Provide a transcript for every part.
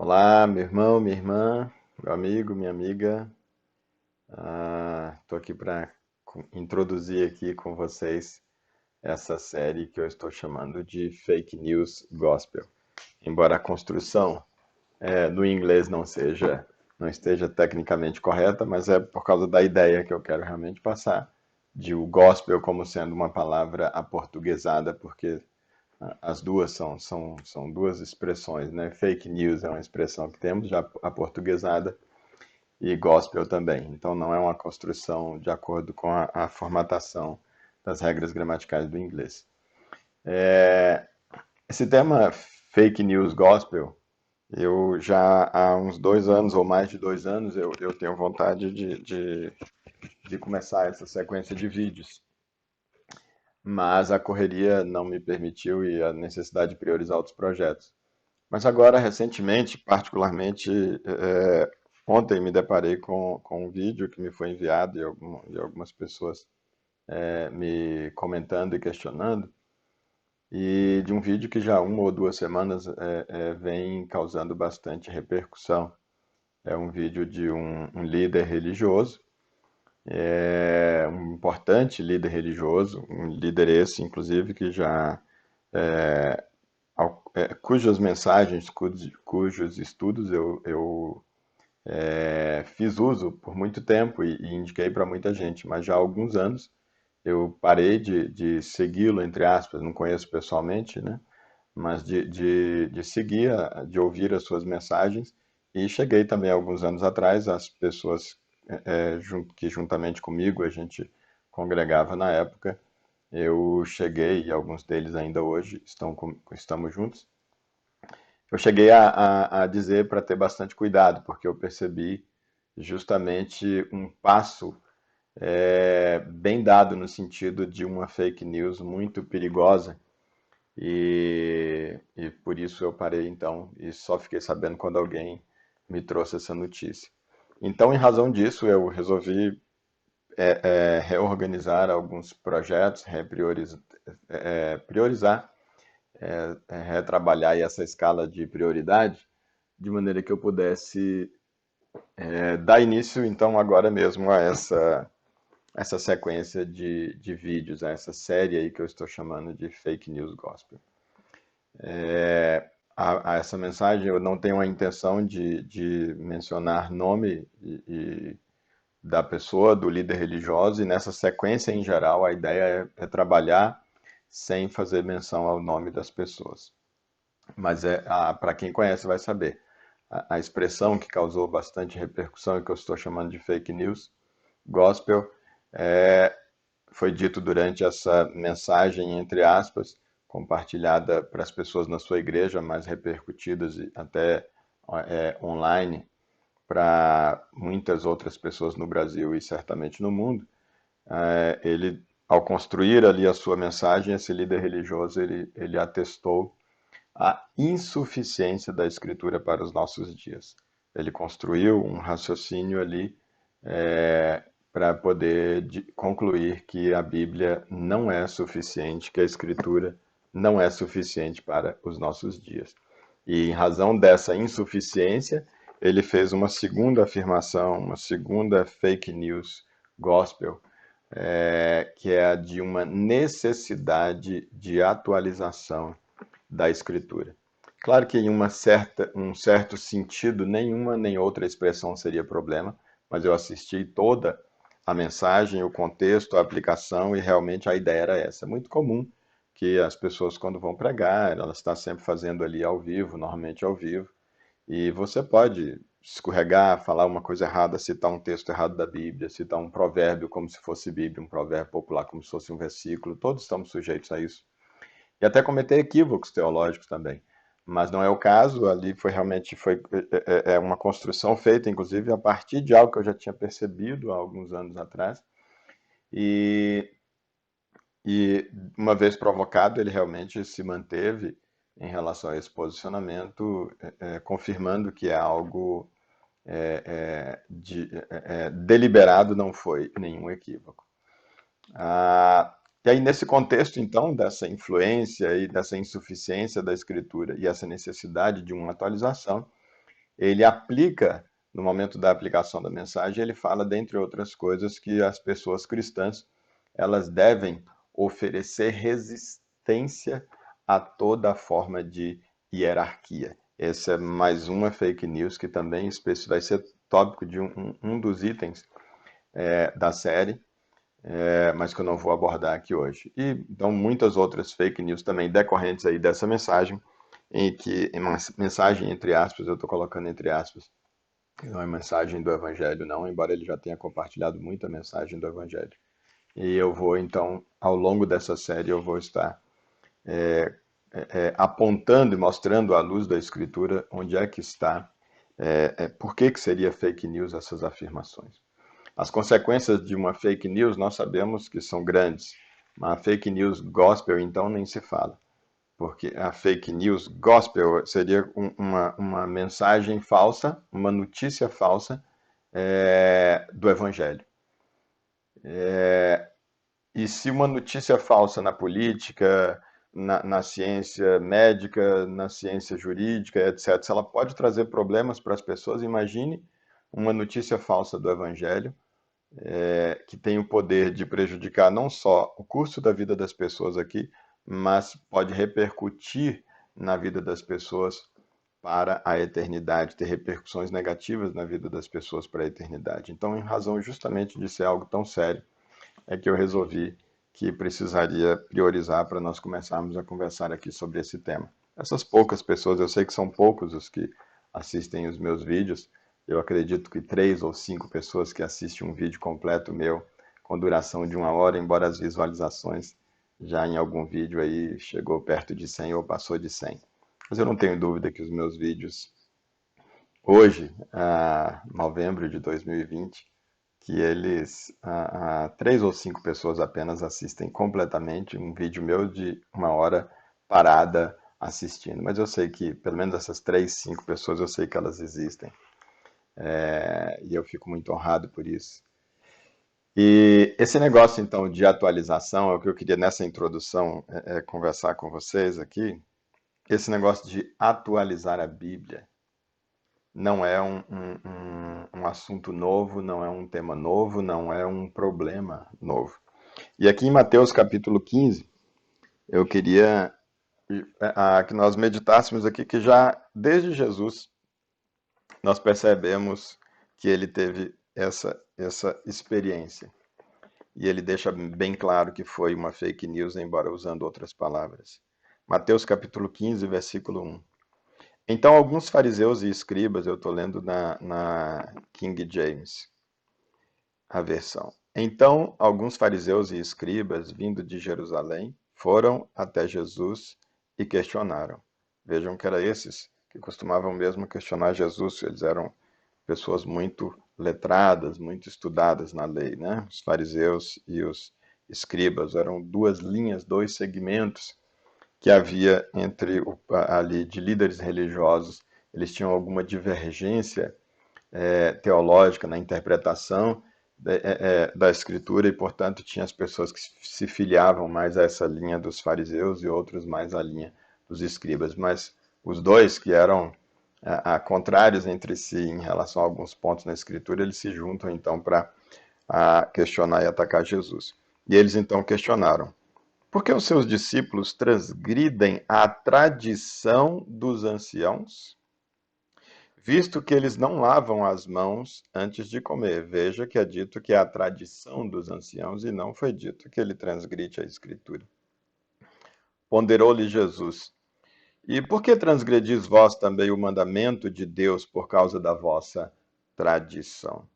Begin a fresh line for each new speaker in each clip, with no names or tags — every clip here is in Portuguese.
Olá, meu irmão, minha irmã, meu amigo, minha amiga. Estou aqui para introduzir aqui com vocês essa série que eu estou chamando de Fake News Gospel. Embora a construção no inglês não esteja tecnicamente correta, mas é por causa da ideia que eu quero realmente passar de o gospel como sendo uma palavra aportuguesada, porque as duas são duas expressões, né? Fake news é uma expressão que temos já aportuguesada e gospel também. Então não é uma construção de acordo com a formatação das regras gramaticais do inglês. Esse tema fake news gospel, eu já há uns 2 anos ou mais de 2 anos eu tenho vontade de começar essa sequência de vídeos, mas a correria não me permitiu e a necessidade de priorizar outros projetos. Mas agora, recentemente, particularmente, ontem me deparei com um vídeo que me foi enviado e algumas pessoas me comentando e questionando, e de um vídeo que já há 1 ou 2 semanas vem causando bastante repercussão. É um vídeo de um líder religioso, um importante líder religioso, um líder esse, inclusive, que já cujas mensagens, cujos estudos eu fiz uso por muito tempo e indiquei para muita gente, mas já há alguns anos eu parei de segui-lo, entre aspas, não conheço pessoalmente, né? Mas de seguir, de ouvir as suas mensagens, e cheguei também alguns anos atrás, as pessoas que juntamente comigo a gente congregava na época, eu cheguei, e alguns deles ainda hoje estamos juntos, eu cheguei a dizer para ter bastante cuidado, porque eu percebi justamente um passo bem dado no sentido de uma fake news muito perigosa e por isso eu parei então e só fiquei sabendo quando alguém me trouxe essa notícia. Então, em razão disso, eu resolvi reorganizar alguns projetos, priorizar, retrabalhar aí essa escala de prioridade, de maneira que eu pudesse dar início então agora mesmo a essa sequência de vídeos, essa série aí que eu estou chamando de Fake News Gospel. A essa mensagem eu não tenho a intenção de mencionar nome da pessoa, do líder religioso, e nessa sequência em geral a ideia é trabalhar sem fazer menção ao nome das pessoas. Mas para quem conhece vai saber. A expressão que causou bastante repercussão e que eu estou chamando de fake news, gospel, é, foi dito durante essa mensagem, entre aspas, compartilhada para as pessoas na sua igreja, mais repercutidas e até online para muitas outras pessoas no Brasil e certamente no mundo. Ele, ao construir ali a sua mensagem, esse líder religioso, ele atestou a insuficiência da Escritura para os nossos dias. Ele construiu um raciocínio ali para poder concluir que a Bíblia não é suficiente, que a Escritura não é suficiente para os nossos dias. E em razão dessa insuficiência, ele fez uma segunda afirmação, uma segunda fake news gospel, que é a de uma necessidade de atualização da Escritura. Claro que em um certo sentido, nenhuma nem outra expressão seria problema, mas eu assisti toda a mensagem, o contexto, a aplicação, e realmente a ideia era essa. É muito comum que as pessoas, quando vão pregar, elas estão sempre fazendo ali ao vivo, normalmente ao vivo, e você pode escorregar, falar uma coisa errada, citar um texto errado da Bíblia, citar um provérbio como se fosse Bíblia, um provérbio popular como se fosse um versículo, todos estamos sujeitos a isso. E até cometer equívocos teológicos também. Mas não é o caso, ali foi uma construção feita, inclusive, a partir de algo que eu já tinha percebido há alguns anos atrás. E, e uma vez provocado, ele realmente se manteve em relação a esse posicionamento, confirmando que é algo deliberado, não foi nenhum equívoco. E aí, nesse contexto, então, dessa influência e dessa insuficiência da escritura e essa necessidade de uma atualização, ele aplica, no momento da aplicação da mensagem, ele fala, dentre outras coisas, que as pessoas cristãs, elas devem oferecer resistência a toda forma de hierarquia. Essa é mais uma fake news que também vai ser tópico de um dos itens da série, mas que eu não vou abordar aqui hoje. E então muitas outras fake news também decorrentes aí dessa mensagem, em que uma mensagem entre aspas, eu estou colocando entre aspas, não é mensagem do Evangelho não, embora ele já tenha compartilhado muita mensagem do Evangelho. E eu vou então, ao longo dessa série, eu vou estar apontando e mostrando à luz da Escritura onde é que está, por que seria fake news essas afirmações. As consequências de uma fake news nós sabemos que são grandes. Uma fake news gospel, então, nem se fala. Porque a fake news gospel seria uma mensagem falsa, uma notícia falsa do Evangelho. E se uma notícia falsa na política, na ciência médica, na ciência jurídica, etc., se ela pode trazer problemas para as pessoas, imagine uma notícia falsa do Evangelho, que tem o poder de prejudicar não só o curso da vida das pessoas aqui, mas pode repercutir na vida das pessoas para a eternidade, ter repercussões negativas na vida das pessoas para a eternidade. Então, em razão justamente de ser algo tão sério, é que eu resolvi que precisaria priorizar para nós começarmos a conversar aqui sobre esse tema. Essas poucas pessoas, eu sei que são poucos os que assistem os meus vídeos, eu acredito que 3 ou 5 pessoas que assistem um vídeo completo meu, com duração de 1 hora, embora as visualizações já em algum vídeo aí chegou perto de 100 ou passou de 100. Mas eu não tenho dúvida que os meus vídeos, hoje, novembro de 2020, que eles, 3 ou 5 pessoas apenas assistem completamente um vídeo meu de 1 hora parada assistindo. Mas eu sei que, pelo menos essas 3, 5 pessoas, eu sei que elas existem. E eu fico muito honrado por isso. E esse negócio, então, de atualização, é o que eu queria nessa introdução conversar com vocês aqui. Esse negócio de atualizar a Bíblia não é um assunto novo, não é um tema novo, não é um problema novo. E aqui em Mateus capítulo 15, eu queria que nós meditássemos aqui que já desde Jesus nós percebemos que ele teve essa experiência. E ele deixa bem claro que foi uma fake news, embora usando outras palavras. Mateus capítulo 15, versículo 1. Então alguns fariseus e escribas, eu estou lendo na King James, a versão. Então alguns fariseus e escribas, vindo de Jerusalém, foram até Jesus e questionaram. Vejam que eram esses que costumavam mesmo questionar Jesus, eles eram pessoas muito letradas, muito estudadas na lei, né? Os fariseus e os escribas eram 2 linhas, 2 segmentos que havia entre ali de líderes religiosos. Eles tinham alguma divergência teológica na interpretação da escritura e, portanto, tinha as pessoas que se filiavam mais a essa linha dos fariseus e outros mais à linha dos escribas. Mas os dois que eram contrários entre si em relação a alguns pontos na escritura, eles se juntam então para questionar e atacar Jesus. E eles então questionaram: por que os seus discípulos transgridem a tradição dos anciãos, visto que eles não lavam as mãos antes de comer? Veja que é dito que é a tradição dos anciãos e não foi dito que ele transgride a escritura. Ponderou-lhe Jesus: e por que transgredis vós também o mandamento de Deus por causa da vossa tradição?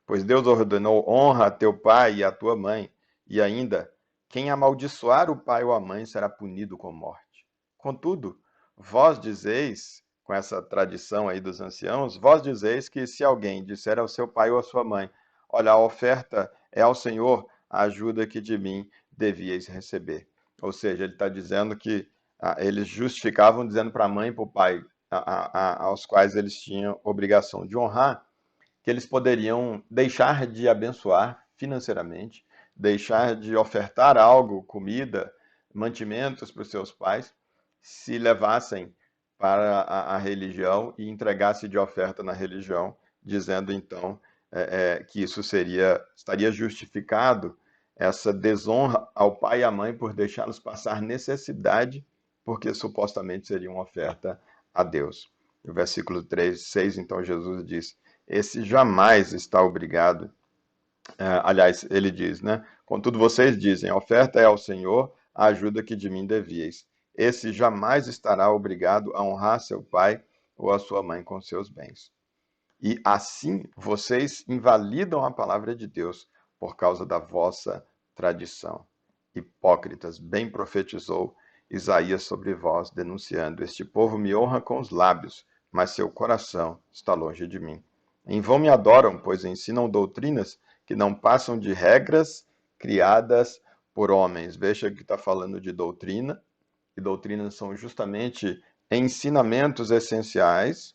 Pois Deus ordenou: honra a teu pai e a tua mãe, e ainda, quem amaldiçoar o pai ou a mãe será punido com morte. Contudo, vós dizeis, com essa tradição aí dos anciãos, vós dizeis que se alguém disser ao seu pai ou à sua mãe: olha, a oferta é ao Senhor, a ajuda que de mim devíeis receber. Ou seja, ele está dizendo que eles justificavam dizendo para a mãe e para o pai, aos quais eles tinham obrigação de honrar, que eles poderiam deixar de abençoar financeiramente, deixar de ofertar algo, comida, mantimentos para os seus pais, se levassem para a religião e entregasse de oferta na religião, dizendo então que isso estaria justificado essa desonra ao pai e à mãe por deixá-los passar necessidade, porque supostamente seria uma oferta a Deus. No versículo 3, 6, então Jesus diz: esse jamais está obrigado. Aliás, ele diz, né? Contudo, vocês dizem: a oferta é ao Senhor, a ajuda que de mim devieis. Esse jamais estará obrigado a honrar seu pai ou a sua mãe com seus bens. E assim vocês invalidam a palavra de Deus por causa da vossa tradição. Hipócritas, bem profetizou Isaías sobre vós, denunciando: este povo me honra com os lábios, mas seu coração está longe de mim. Em vão me adoram, pois ensinam doutrinas que não passam de regras criadas por homens. Veja que está falando de doutrina, e doutrinas são justamente ensinamentos essenciais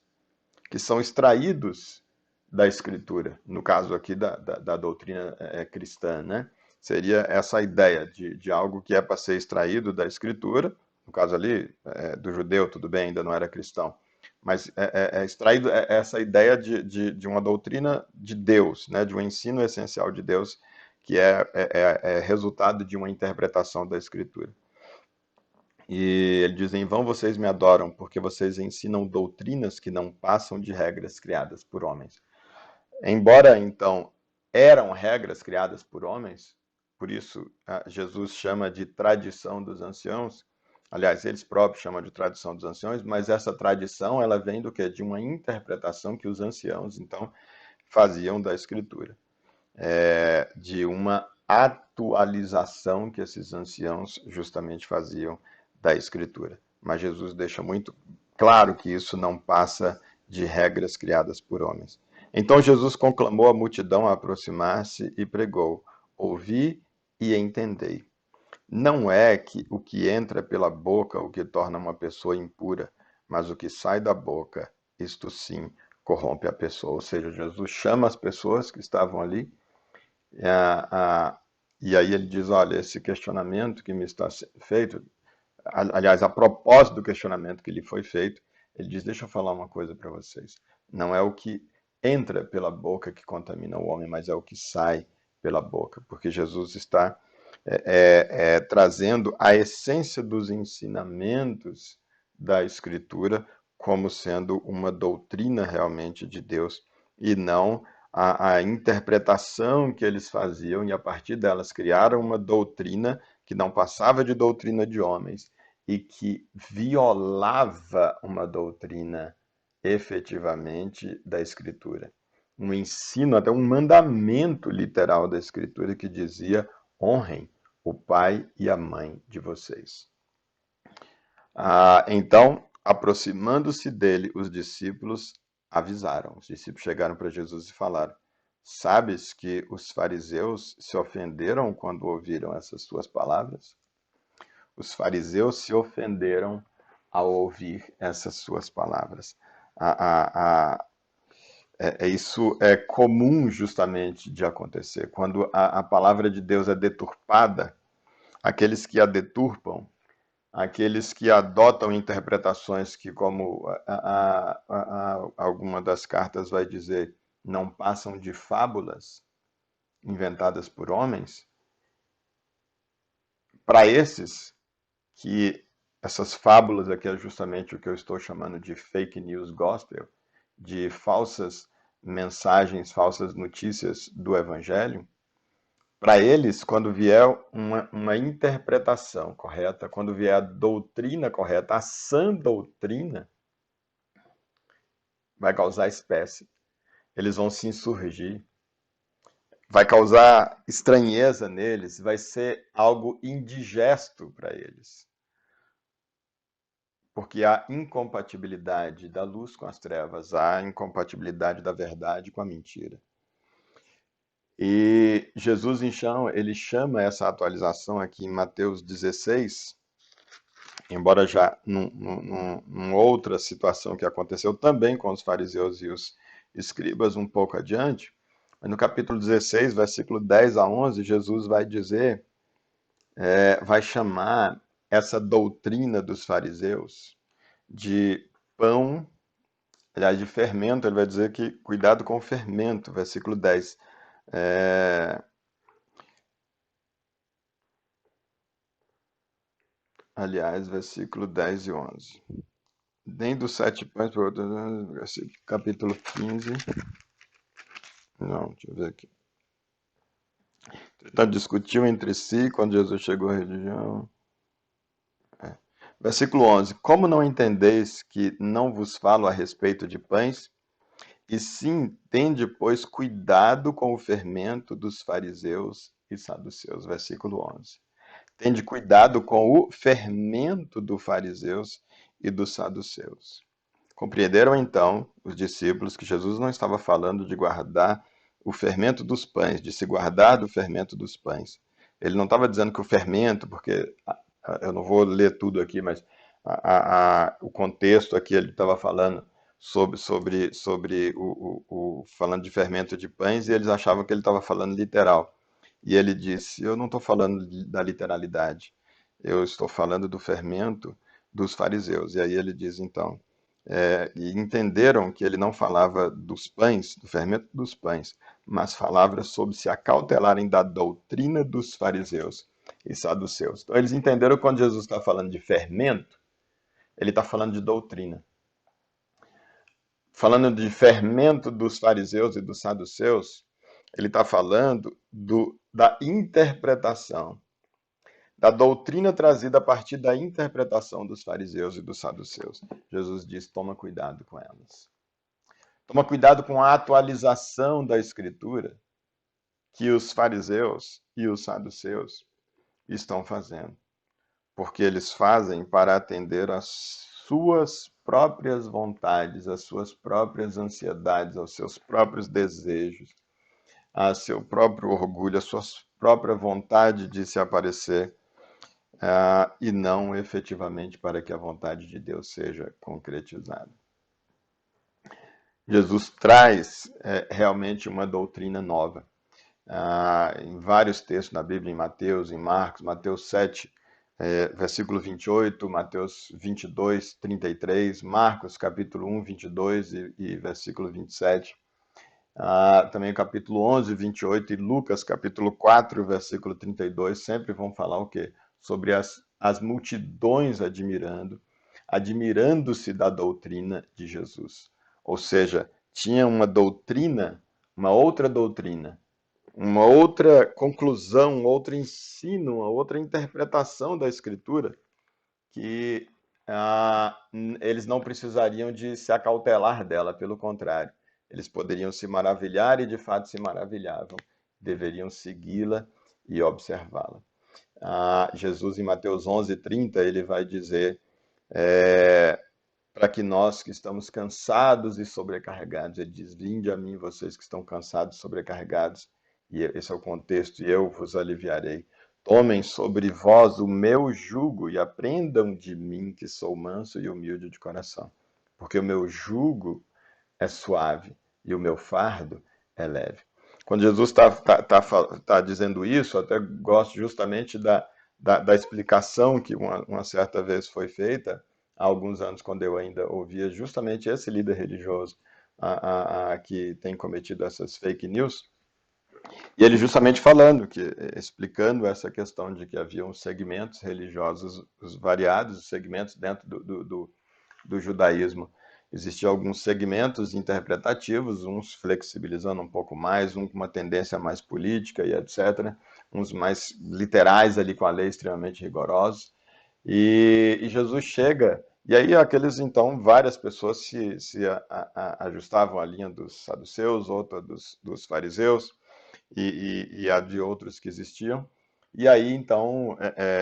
que são extraídos da Escritura, no caso aqui da doutrina cristã, né? Seria essa ideia de algo que é para ser extraído da Escritura, no caso ali do judeu, tudo bem, ainda não era cristão, mas extraído essa ideia de uma doutrina de Deus, né? De um ensino essencial de Deus, que é resultado de uma interpretação da Escritura. E ele diz: em vão vocês me adoram, porque vocês ensinam doutrinas que não passam de regras criadas por homens. Embora, então, eram regras criadas por homens, por isso Jesus chama de tradição dos anciãos. Aliás, eles próprios chamam de tradição dos anciãos, mas essa tradição ela vem do quê? De uma interpretação que os anciãos, então, faziam da Escritura. De uma atualização que esses anciãos justamente faziam da Escritura. Mas Jesus deixa muito claro que isso não passa de regras criadas por homens. Então Jesus conclamou a multidão a aproximar-se e pregou: ouvi e entendei. Não é que o que entra pela boca o que torna uma pessoa impura, mas o que sai da boca, isto sim, corrompe a pessoa. Ou seja, Jesus chama as pessoas que estavam ali, e aí ele diz: olha, esse questionamento que me está sendo feito, aliás, a propósito do questionamento que lhe foi feito, ele diz: deixa eu falar uma coisa para vocês. Não é o que entra pela boca que contamina o homem, mas é o que sai pela boca, porque Jesus está trazendo a essência dos ensinamentos da Escritura como sendo uma doutrina realmente de Deus e não a interpretação que eles faziam, e a partir delas criaram uma doutrina que não passava de doutrina de homens e que violava uma doutrina efetivamente da Escritura. Um ensino, até um mandamento literal da Escritura que dizia: honrem o pai e a mãe de vocês. Então, aproximando-se dele, os discípulos avisaram. Os discípulos chegaram para Jesus e falaram: sabes que os fariseus se ofenderam quando ouviram essas suas palavras? Os fariseus se ofenderam ao ouvir essas suas palavras. Isso é comum justamente de acontecer. Quando a palavra de Deus é deturpada, aqueles que a deturpam, aqueles que adotam interpretações que, como alguma das cartas vai dizer, não passam de fábulas inventadas por homens, para esses, que essas fábulas aqui é justamente o que eu estou chamando de fake news gospel, de falsas mensagens, falsas notícias do Evangelho, para eles, quando vier uma interpretação correta, quando vier a doutrina correta, a sã doutrina, vai causar espécie. Eles vão se insurgir, vai causar estranheza neles, vai ser algo indigesto para eles. Porque há incompatibilidade da luz com as trevas, há incompatibilidade da verdade com a mentira. E Jesus, então, ele chama essa atualização aqui em Mateus 16, embora já numa outra situação que aconteceu também com os fariseus e os escribas um pouco adiante, mas no capítulo 16, versículo 10 a 11, Jesus vai dizer, vai chamar essa doutrina dos fariseus de pão, aliás, de fermento, ele vai dizer que cuidado com o fermento, versículo 10. É, aliás, versículo 10 e 11. Nem dos 7 pães para outro, capítulo 15. Não, deixa eu ver aqui. Então, discutiu entre si quando Jesus chegou à religião. Versículo 11. Como não entendeis que não vos falo a respeito de pães? E sim, tende, pois, cuidado com o fermento dos fariseus e saduceus. Versículo 11. Tende cuidado com o fermento dos fariseus e dos saduceus. Compreenderam então os discípulos que Jesus não estava falando de guardar o fermento dos pães, de se guardar do fermento dos pães. Ele não estava dizendo que o fermento, porque eu não vou ler tudo aqui, mas o contexto aqui ele estava falando sobre falando de fermento de pães e eles achavam que ele estava falando literal. E ele disse: eu não estou falando da literalidade, eu estou falando do fermento dos fariseus. E aí ele diz então, e entenderam que ele não falava dos pães, do fermento dos pães, mas falava sobre se acautelarem da doutrina dos fariseus e saduceus. Então eles entenderam que quando Jesus está falando de fermento, ele está falando de doutrina. Falando de fermento dos fariseus e dos saduceus, ele está falando da interpretação, da doutrina trazida a partir da interpretação dos fariseus e dos saduceus. Jesus diz: toma cuidado com elas. Toma cuidado com a atualização da Escritura que os fariseus e os saduceus estão fazendo. Porque eles fazem para atender às suas próprias vontades, às suas próprias ansiedades, aos seus próprios desejos, a seu próprio orgulho, a sua própria vontade de se aparecer, e não efetivamente para que a vontade de Deus seja concretizada. Jesus traz realmente uma doutrina nova. Em vários textos na Bíblia, em Mateus, em Marcos, Mateus 7, versículo 28, Mateus 22, 33, Marcos capítulo 1, 22 e versículo 27. Também capítulo 11, 28 e Lucas capítulo 4, versículo 32, sempre vão falar o quê? Sobre as multidões admirando-se da doutrina de Jesus. Ou seja, tinha uma doutrina, uma outra doutrina, uma outra conclusão, um outro ensino, uma outra interpretação da Escritura que eles não precisariam de se acautelar dela, pelo contrário, eles poderiam se maravilhar e de fato se maravilhavam, deveriam segui-la e observá-la. Jesus em Mateus 11:30 ele vai dizer para que nós que estamos cansados e sobrecarregados, ele diz: vinde a mim vocês que estão cansados e sobrecarregados, e esse é o contexto, e eu vos aliviarei. Tomem sobre vós o meu jugo e aprendam de mim, que sou manso e humilde de coração. Porque o meu jugo é suave e o meu fardo é leve. Quando Jesus está dizendo isso, eu até gosto justamente da explicação que uma certa vez foi feita, há alguns anos, quando eu ainda ouvia justamente esse líder religioso que tem cometido essas fake news, e ele justamente falando, explicando essa questão de que haviam segmentos religiosos variados, segmentos dentro do judaísmo. Existiam alguns segmentos interpretativos, uns flexibilizando um pouco mais, um com uma tendência mais política e etc., uns mais literais ali com a lei extremamente rigorosos. E Jesus chega, e aí aqueles então, várias pessoas se ajustavam à linha dos saduceus, outra dos fariseus, e a de outros que existiam. E aí, então,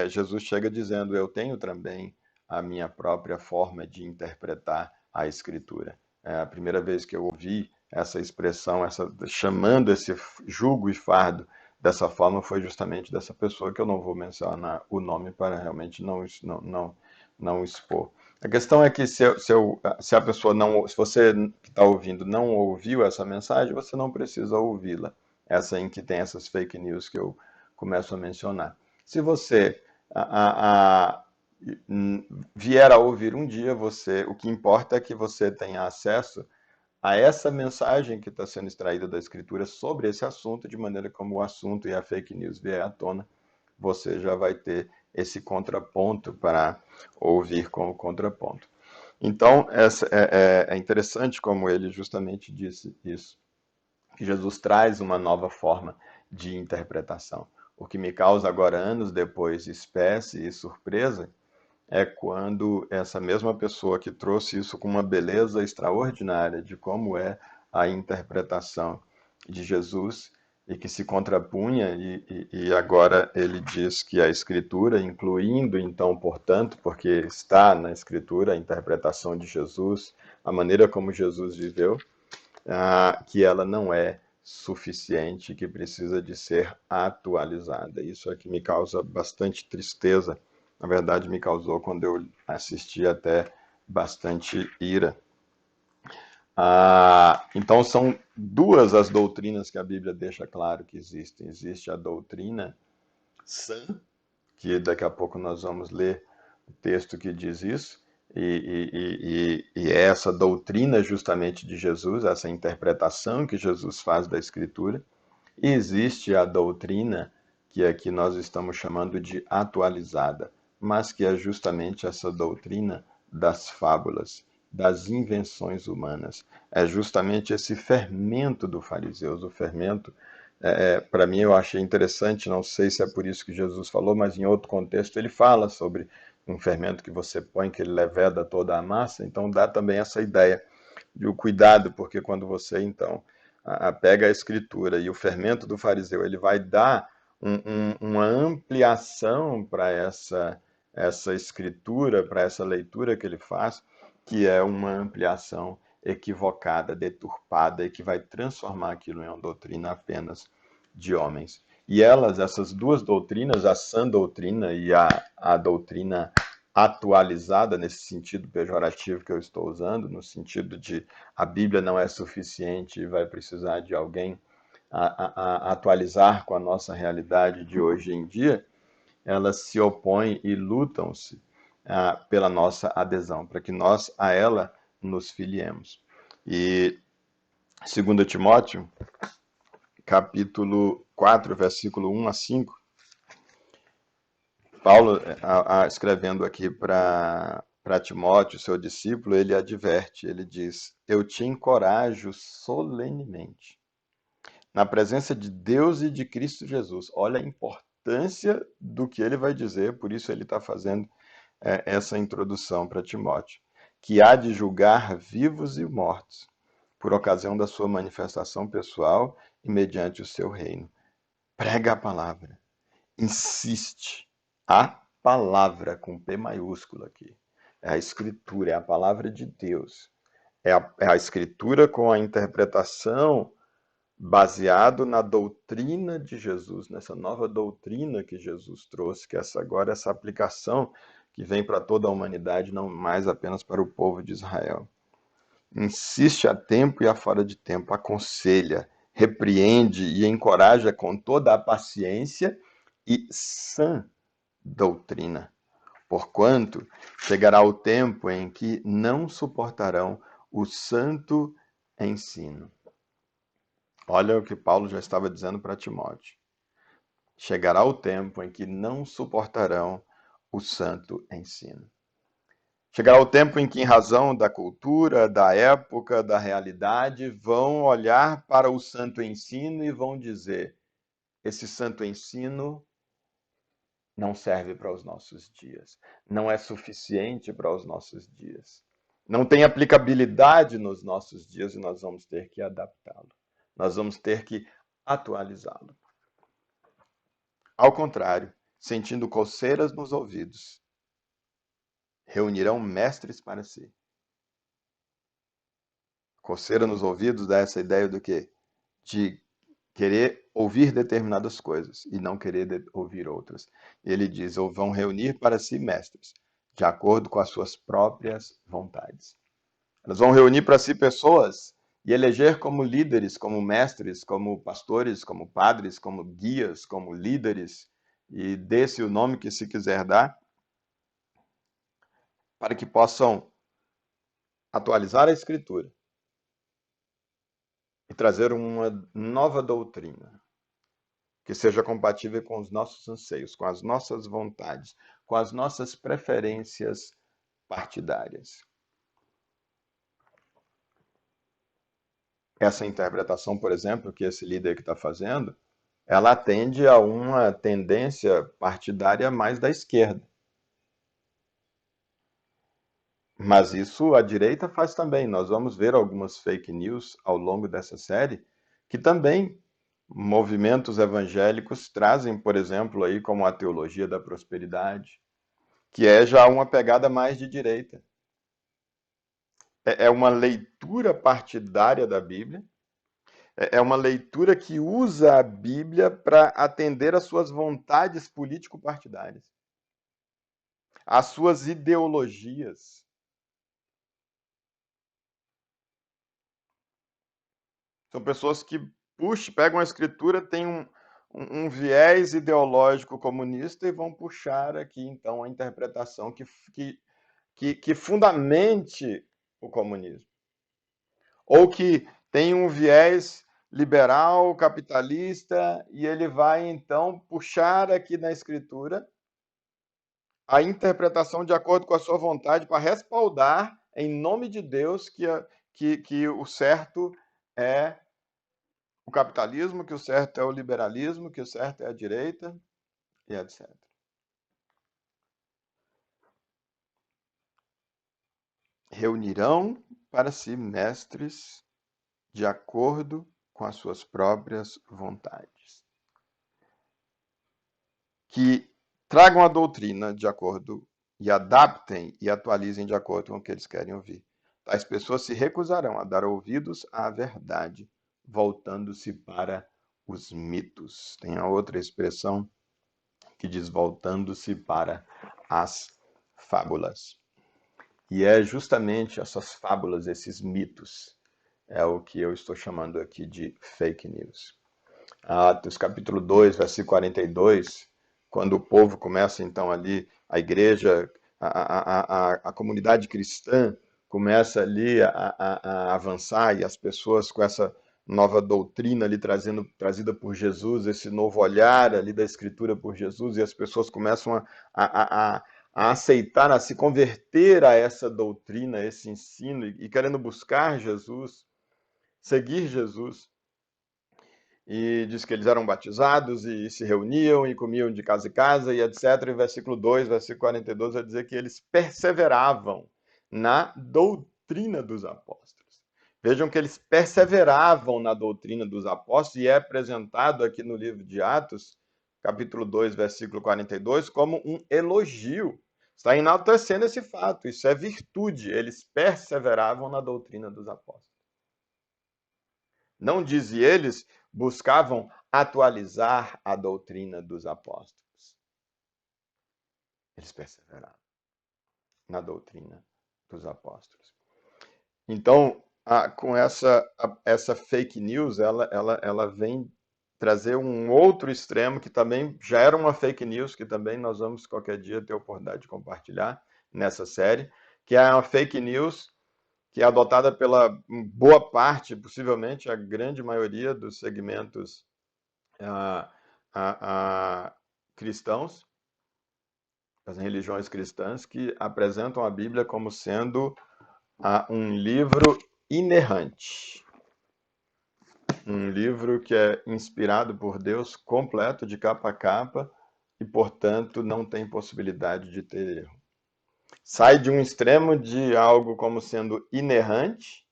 Jesus chega dizendo: eu tenho também a minha própria forma de interpretar a Escritura. É a primeira vez que eu ouvi essa expressão, chamando esse jugo e fardo dessa forma, foi justamente dessa pessoa, que eu não vou mencionar o nome para realmente não expor. A questão é que se a pessoa não, se você que está ouvindo não ouviu essa mensagem, você não precisa ouvi-la. Essa em que tem essas fake news que eu começo a mencionar. Se você vier a ouvir um dia, o que importa é que você tenha acesso a essa mensagem que está sendo extraída da Escritura sobre esse assunto, de maneira como o assunto e a fake news vier à tona, você já vai ter esse contraponto para ouvir como contraponto. Então, é interessante como ele justamente disse isso, que Jesus traz uma nova forma de interpretação. O que me causa agora, anos depois, espécie e surpresa, é quando essa mesma pessoa que trouxe isso com uma beleza extraordinária de como é a interpretação de Jesus e que se contrapunha, e agora ele diz que a Escritura, incluindo então, portanto, porque está na Escritura a interpretação de Jesus, a maneira como Jesus viveu, que ela não é suficiente, que precisa de ser atualizada. Isso é que me causa bastante tristeza. Na verdade, me causou quando eu assisti até bastante ira. Então, são duas as doutrinas que a Bíblia deixa claro que existem. Existe a doutrina sã, que daqui a pouco nós vamos ler o texto que diz isso, e é essa doutrina justamente de Jesus, essa interpretação que Jesus faz da Escritura. E existe a doutrina que aqui nós estamos chamando de atualizada, mas que é justamente essa doutrina das fábulas, das invenções humanas. É justamente esse fermento do fariseus, o fermento. Para mim, eu achei interessante, não sei se é por isso que Jesus falou, mas em outro contexto ele fala sobre um fermento que você põe, que ele leveda toda a massa, então dá também essa ideia de o cuidado, porque quando você, então, pega a escritura e o fermento do fariseu, ele vai dar uma ampliação para essa escritura, para essa leitura que ele faz, que é uma ampliação equivocada, deturpada, e que vai transformar aquilo em uma doutrina apenas de homens. E essas duas doutrinas, a sã doutrina e a doutrina atualizada, nesse sentido pejorativo que eu estou usando, no sentido de a Bíblia não é suficiente e vai precisar de alguém a atualizar com a nossa realidade de hoje em dia, elas se opõem e lutam-se pela nossa adesão, para que nós a ela nos filiemos. E 2 Timóteo, capítulo 4, versículo 1 a 5, Paulo, escrevendo aqui para Timóteo, seu discípulo, ele adverte, ele diz: Eu te encorajo solenemente, na presença de Deus e de Cristo Jesus. Olha a importância do que ele vai dizer, por isso ele está fazendo essa introdução para Timóteo, que há de julgar vivos e mortos, por ocasião da sua manifestação pessoal e mediante o seu reino. Prega a palavra, insiste. A palavra com P maiúsculo aqui. É a escritura, é a palavra de Deus. É a escritura com a interpretação baseado na doutrina de Jesus, nessa nova doutrina que Jesus trouxe, que agora essa aplicação que vem para toda a humanidade, não mais apenas para o povo de Israel. Insiste a tempo e a fora de tempo, aconselha, repreende e encoraja com toda a paciência e sã doutrina. Porquanto chegará o tempo em que não suportarão o santo ensino. Olha o que Paulo já estava dizendo para Timóteo. Chegará o tempo em que não suportarão o santo ensino. Chegará o tempo em que, em razão da cultura, da época, da realidade, vão olhar para o santo ensino e vão dizer: esse santo ensino não serve para os nossos dias, não é suficiente para os nossos dias, não tem aplicabilidade nos nossos dias e nós vamos ter que adaptá-lo, nós vamos ter que atualizá-lo. Ao contrário, sentindo coceiras nos ouvidos, reunirão mestres para si. Coceira nos ouvidos dá essa ideia do quê? De querer ouvir determinadas coisas e não querer ouvir outras. Ele diz, ou vão reunir para si mestres, de acordo com as suas próprias vontades. Elas vão reunir para si pessoas e eleger como líderes, como mestres, como pastores, como padres, como guias, como líderes, e desse o nome que se quiser dar, para que possam atualizar a Escritura e trazer uma nova doutrina que seja compatível com os nossos anseios, com as nossas vontades, com as nossas preferências partidárias. Essa interpretação, por exemplo, que esse líder que está fazendo, ela atende a uma tendência partidária mais da esquerda. Mas isso a direita faz também. Nós vamos ver algumas fake news ao longo dessa série que também movimentos evangélicos trazem, por exemplo, aí como a teologia da prosperidade, que é já uma pegada mais de direita. É uma leitura partidária da Bíblia, é uma leitura que usa a Bíblia para atender às suas vontades político-partidárias, às suas ideologias. São pessoas que pegam a escritura, têm um viés ideológico comunista e vão puxar aqui, então, a interpretação que fundamente o comunismo. Ou que tem um viés liberal, capitalista, e ele vai, então, puxar aqui na escritura a interpretação de acordo com a sua vontade para respaldar, em nome de Deus, que o certo é o capitalismo, que o certo é o liberalismo, que o certo é a direita e etc. Reunirão para si mestres de acordo com as suas próprias vontades, que tragam a doutrina de acordo e adaptem e atualizem de acordo com o que eles querem ouvir. Tais pessoas se recusarão a dar ouvidos à verdade, voltando-se para os mitos. Tem a outra expressão que diz voltando-se para as fábulas. E é justamente essas fábulas, esses mitos, é o que eu estou chamando aqui de fake news. Atos capítulo 2, versículo 42, quando o povo começa então ali, a igreja, a comunidade cristã começa ali a avançar e as pessoas com essa nova doutrina ali trazida por Jesus, esse novo olhar ali da Escritura por Jesus, e as pessoas começam a aceitar, a se converter a essa doutrina, a esse ensino, e querendo buscar Jesus, seguir Jesus. E diz que eles eram batizados e se reuniam e comiam de casa em casa e etc. E versículo 2, versículo 42 vai dizer que eles perseveravam na doutrina dos apóstolos. Vejam que eles perseveravam na doutrina dos apóstolos e é apresentado aqui no livro de Atos, capítulo 2, versículo 42, como um elogio. Está enaltecendo esse fato, isso é virtude. Eles perseveravam na doutrina dos apóstolos. Não diz eles buscavam atualizar a doutrina dos apóstolos. Eles perseveraram na doutrina dos apóstolos. Então, com essa fake news, ela vem trazer um outro extremo que também já era uma fake news, que também nós vamos qualquer dia ter a oportunidade de compartilhar nessa série, que é uma fake news que é adotada pela boa parte, possivelmente a grande maioria dos segmentos cristãos, as religiões cristãs, que apresentam a Bíblia como sendo um livro inerrante. Um livro que é inspirado por Deus, completo, de capa a capa, e, portanto, não tem possibilidade de ter erro. Sai de um extremo de algo como sendo inerrante,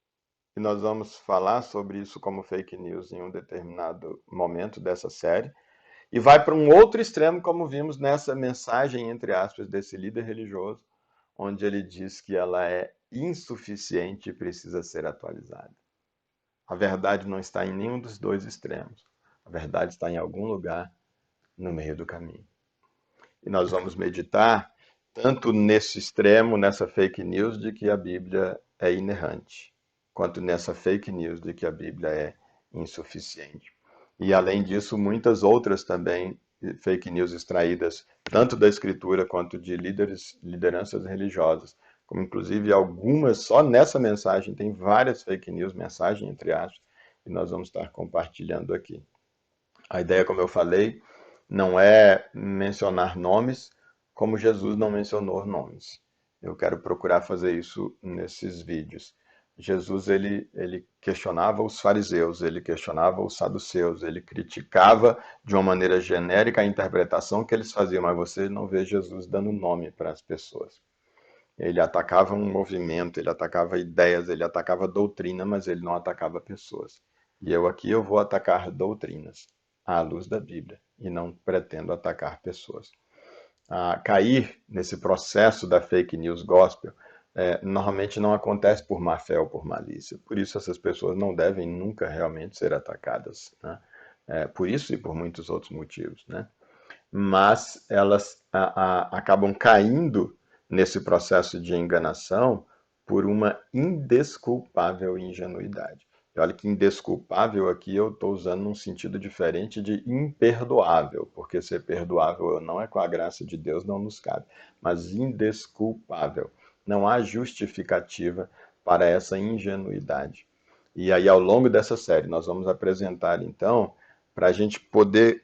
e nós vamos falar sobre isso como fake news em um determinado momento dessa série, e vai para um outro extremo, como vimos nessa mensagem, entre aspas, desse líder religioso, onde ele diz que ela é insuficiente e precisa ser atualizada. A verdade não está em nenhum dos dois extremos. A verdade está em algum lugar no meio do caminho. E nós vamos meditar tanto nesse extremo, nessa fake news de que a Bíblia é inerrante, quanto nessa fake news de que a Bíblia é insuficiente. E além disso, muitas outras também fake news extraídas tanto da Escritura quanto de lideranças religiosas, como inclusive algumas, só nessa mensagem tem várias fake news, mensagem entre aspas, e nós vamos estar compartilhando aqui. A ideia, como eu falei, não é mencionar nomes, como Jesus não mencionou nomes. Eu quero procurar fazer isso nesses vídeos. Jesus ele questionava os fariseus, ele questionava os saduceus, ele criticava de uma maneira genérica a interpretação que eles faziam, mas você não vê Jesus dando nome para as pessoas. Ele atacava um movimento, ele atacava ideias, ele atacava doutrina, mas ele não atacava pessoas. E eu aqui eu vou atacar doutrinas à luz da Bíblia e não pretendo atacar pessoas. Cair nesse processo da fake news gospel normalmente não acontece por má fé ou por malícia. Por isso essas pessoas não devem nunca realmente ser atacadas, né? Por isso e por muitos outros motivos, né? Mas elas acabam caindo nesse processo de enganação por uma indesculpável ingenuidade. E olha que indesculpável aqui eu estou usando num sentido diferente de imperdoável, porque ser perdoável ou não é com a graça de Deus, não nos cabe, mas indesculpável. Não há justificativa para essa ingenuidade. E aí, ao longo dessa série, nós vamos apresentar, então, para a gente poder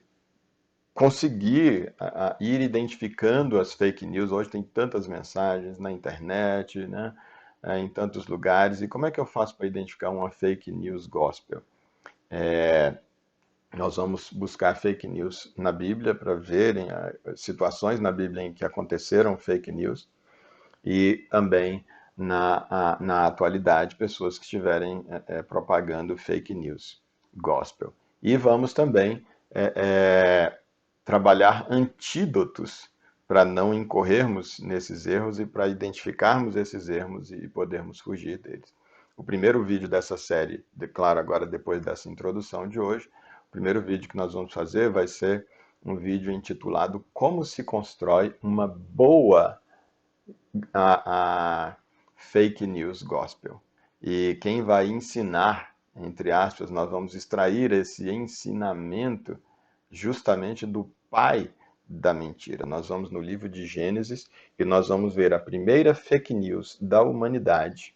conseguir ir identificando as fake news. Hoje tem tantas mensagens na internet, né, em tantos lugares. E como é que eu faço para identificar uma fake news gospel? Nós vamos buscar fake news na Bíblia para verem situações na Bíblia em que aconteceram fake news e também na atualidade pessoas que estiverem propagando fake news gospel. E vamos também trabalhar antídotos para não incorrermos nesses erros e para identificarmos esses erros e podermos fugir deles. O primeiro vídeo dessa série, declaro agora depois dessa introdução de hoje, o primeiro vídeo que nós vamos fazer vai ser um vídeo intitulado Como se constrói uma boa fake news gospel. E quem vai ensinar, entre aspas, nós vamos extrair esse ensinamento justamente do pai da mentira. Nós vamos no livro de Gênesis e nós vamos ver a primeira fake news da humanidade.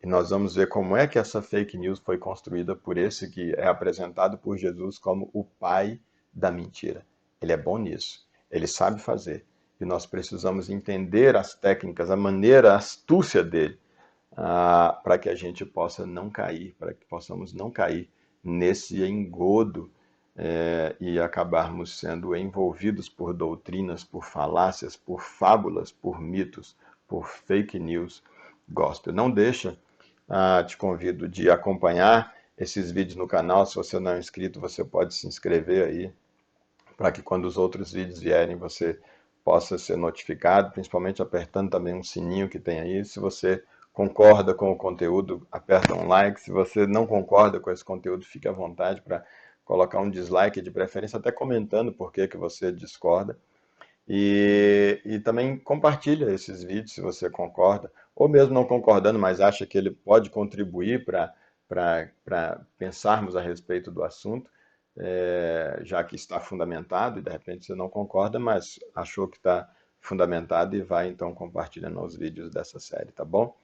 E nós vamos ver como é que essa fake news foi construída por esse que é apresentado por Jesus como o pai da mentira. Ele é bom nisso, ele sabe fazer. E nós precisamos entender as técnicas, a maneira, a astúcia dele, para que a gente possa não cair, para que possamos não cair nesse engodo e acabarmos sendo envolvidos por doutrinas, por falácias, por fábulas, por mitos, por fake news gospel. Não deixa, te convido de acompanhar esses vídeos no canal. Se você não é inscrito, você pode se inscrever aí, para que quando os outros vídeos vierem, você possa ser notificado, principalmente apertando também um sininho que tem aí. Se você concorda com o conteúdo, aperta um like. Se você não concorda com esse conteúdo, fique à vontade para colocar um dislike, de preferência até comentando por que você discorda. E também compartilha esses vídeos se você concorda, ou mesmo não concordando, mas acha que ele pode contribuir para pensarmos a respeito do assunto, já que está fundamentado, e de repente você não concorda, mas achou que está fundamentado e vai então compartilhando os vídeos dessa série, tá bom?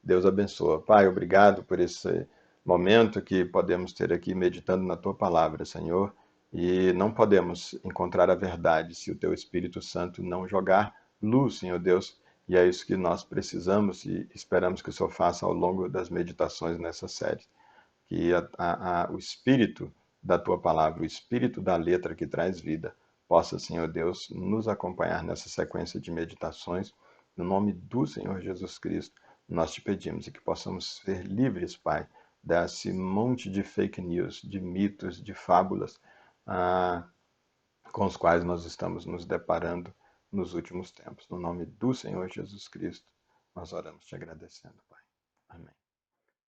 Deus abençoa. Pai, obrigado por esse momento que podemos ter aqui meditando na tua palavra, Senhor. E não podemos encontrar a verdade se o teu Espírito Santo não jogar luz, Senhor Deus. E é isso que nós precisamos e esperamos que o Senhor faça ao longo das meditações nessa série. Que o Espírito da tua palavra, o Espírito da letra que traz vida, possa, Senhor Deus, nos acompanhar nessa sequência de meditações. No nome do Senhor Jesus Cristo, nós te pedimos e que possamos ser livres, Pai, desse monte de fake news, de mitos, de fábulas com os quais nós estamos nos deparando nos últimos tempos. No nome do Senhor Jesus Cristo, nós oramos te agradecendo, Pai.